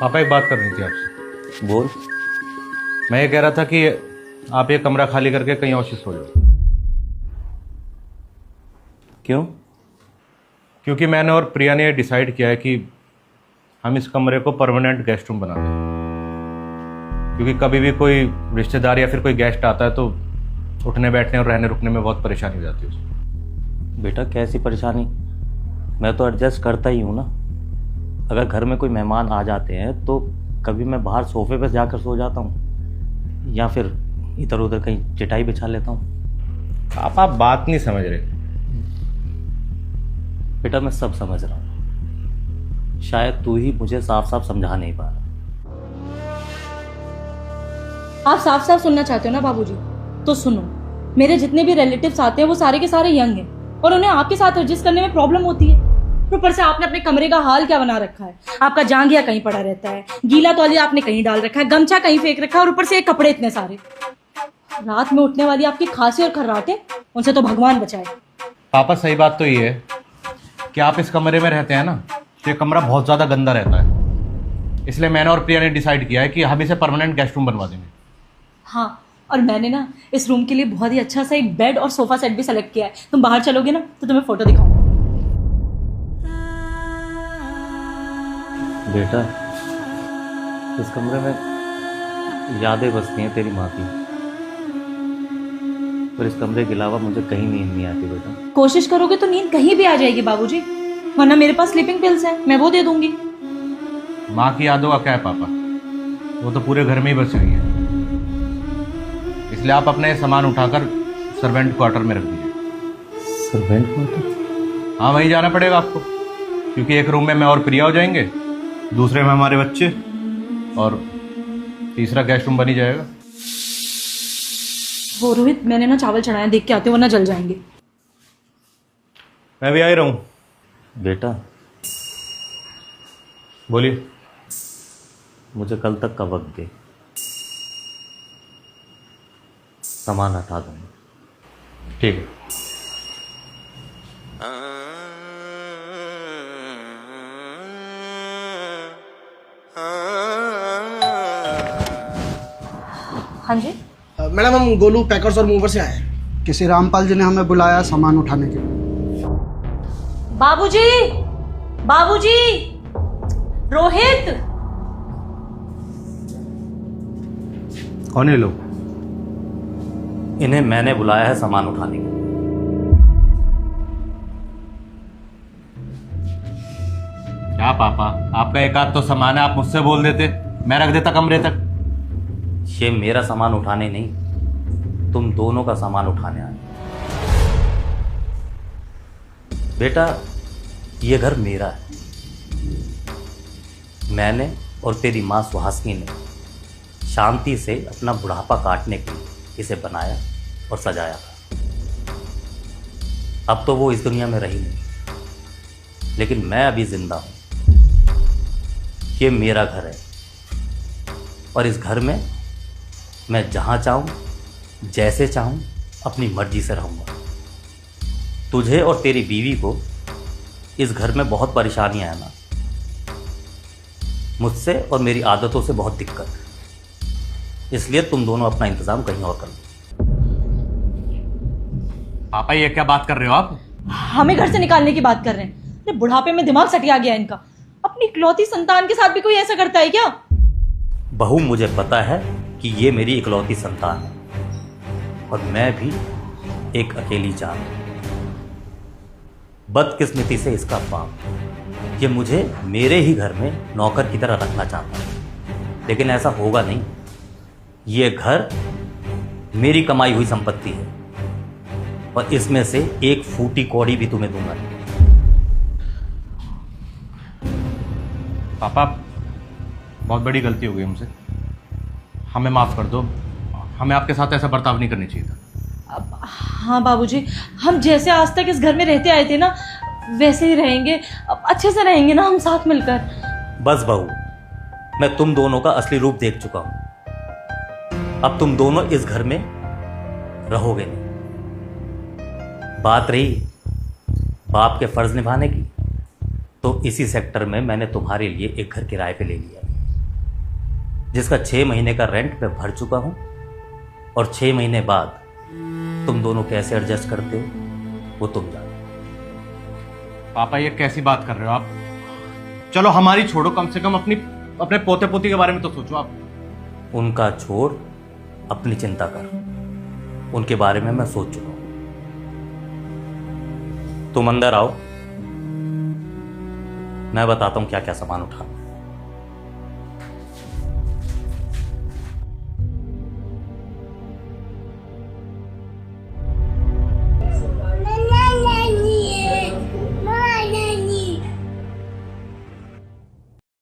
पापा एक बात करनी थी आपसे। बोल। मैं ये कह रहा था कि आप ये कमरा खाली करके कहीं और शिफ्ट हो जाओ। क्यों? क्योंकि मैंने और प्रिया ने डिसाइड किया है कि हम इस कमरे को परमानेंट गेस्ट रूम बना दें। क्योंकि कभी भी कोई रिश्तेदार या फिर कोई गेस्ट आता है तो उठने बैठने और रहने रुकने में बहुत परेशानी हो जाती है उसको। बेटा कैसी परेशानी? मैं तो एडजस्ट करता ही हूँ ना। अगर घर में कोई मेहमान आ जाते हैं तो कभी मैं बाहर सोफे पर जाकर सो जाता हूँ या फिर इधर उधर कहीं चटाई बिछा लेता हूँ। आप बात नहीं समझ रहे। बेटा मैं सब समझ रहा हूँ, शायद तू ही मुझे साफ साफ समझा नहीं पा रहा। आप साफ साफ सुनना चाहते हो ना बाबूजी? तो सुनो, मेरे जितने भी रिलेटिव्स आते हैं वो सारे के सारे यंग हैं और उन्हें आपके साथ एडजस्ट करने में प्रॉब्लम होती है। ऊपर से आपने अपने कमरे का हाल क्या बना रखा है। आपका जांघिया कहीं पड़ा रहता है, गीला तौलिया आपने कहीं डाल रखा है, गमछा कहीं फेंक रखा है और ऊपर से ये कपड़े इतने सारे। रात में उठने वाली आपकी खांसी और खर्राटे, उनसे तो भगवान बचाए। पापा सही बात तो ये है कि आप इस कमरे में रहते हैं ना, तो ये कमरा बहुत ज़्यादा गंदा रहता है। इसलिए मैंने और प्रिया ने डिसाइड किया है कि हम इसे परमानेंट गेस्ट रूम बनवा देंगे। हाँ, और मैंने ना इस रूम के लिए बहुत ही अच्छा सा एक बेड और सोफा सेट भी सेलेक्ट किया है। तुम बाहर चलोगे ना तो तुम्हें फोटो दिखाऊंगा। बेटा इस कमरे में यादें बसती हैं तेरी माँ की, पर इस कमरे के अलावा मुझे कहीं नींद नहीं आती बेटा। कोशिश करोगे तो नींद कहीं भी आ जाएगी बाबूजी, वरना मेरे पास स्लीपिंग पिल्स हैं, मैं वो दे दूंगी। माँ की यादों का क्या है पापा, वो तो पूरे घर में ही बसी हुई है। इसलिए आप अपने सामान उठाकर सर्वेंट क्वार्टर में रख दीजिए। Servant quarter? हाँ, वहीं जाना पड़ेगा आपको, क्योंकि एक रूम में मैं और प्रिया हो जाएंगे, दूसरे में हमारे बच्चे और तीसरा गेस्ट रूम बन ही जाएगा। वो रोहित, मैंने ना चावल चढ़ाया, देख के आते हो वरना जल जाएंगे। मैं भी आ ही रहा हूँ। बेटा बोलिए। मुझे कल तक का वक्त दे, सामान हटा दूंगा। ठीक है। हाँ जी, मैडम हम गोलू पैकर्स और मूवर से आए हैं। किसी रामपाल जी ने हमें बुलाया सामान उठाने के लिए। बाबूजी, बाबूजी, रोहित। कौन है लोग? इन्हें मैंने बुलाया है सामान उठाने के लिए। क्या पापा, आपका एक आध तो सामान है, आप मुझसे बोल देते, मैं रख देता कमरे तक। ये मेरा सामान उठाने नहीं, तुम दोनों का सामान उठाने आए। बेटा ये घर मेरा है। मैंने और तेरी माँ सुहासिनी ने शांति से अपना बुढ़ापा काटने के लिए इसे बनाया और सजाया था। अब तो वो इस दुनिया में रही नहीं, लेकिन मैं अभी जिंदा हूं। ये मेरा घर है और इस घर में मैं जहां चाहूं, जैसे चाहूं, अपनी मर्जी से रहूंगा। तुझे और तेरी बीवी को इस घर में बहुत परेशानियां है ना, मुझसे और मेरी आदतों से बहुत दिक्कत है, इसलिए तुम दोनों अपना इंतजाम कहीं और कर लो। पापा ये क्या बात कर रहे हो आप? हमें घर से निकालने की बात कर रहे हैं? अरे बुढ़ापे में दिमाग सटिया गया इनका। अपनी इकलौती संतान के साथ भी कोई ऐसा करता है क्या? बहू मुझे पता है कि ये मेरी इकलौती संतान है और मैं भी एक अकेली जान हूं। बदकिस्मती से इसका बाप ये मुझे मेरे ही घर में नौकर की तरह रखना चाहता है, लेकिन ऐसा होगा नहीं। ये घर मेरी कमाई हुई संपत्ति है और इसमें से एक फूटी कौड़ी भी तुम्हें दूंगा नहीं। पापा बहुत बड़ी गलती हो गई हमसे, हमें माफ़ कर दो। हमें आपके साथ ऐसा बर्ताव नहीं करनी चाहिए था। हाँ बाबूजी, हम जैसे आज तक इस घर में रहते आए थे ना, वैसे ही रहेंगे। अब अच्छे से रहेंगे ना हम साथ मिलकर। बस बहू, मैं तुम दोनों का असली रूप देख चुका हूं। अब तुम दोनों इस घर में रहोगे नहीं। बात रही बाप के फर्ज निभाने की, तो इसी सेक्टर में मैंने तुम्हारे लिए एक घर किराए पे ले लिया। जिसका 6 महीने का रेंट मैं भर चुका हूं, और 6 महीने बाद तुम दोनों कैसे एडजस्ट करते हो वो तुम जानो। पापा ये कैसी बात कर रहे हो आप? चलो हमारी छोड़ो, कम से कम अपने पोते पोती के बारे में तो सोचो आप। उनका छोड़, अपनी चिंता कर, उनके बारे में मैं सोच चुका हूं। तुम अंदर आओ, मैं बताता हूं क्या क्या सामान उठाना।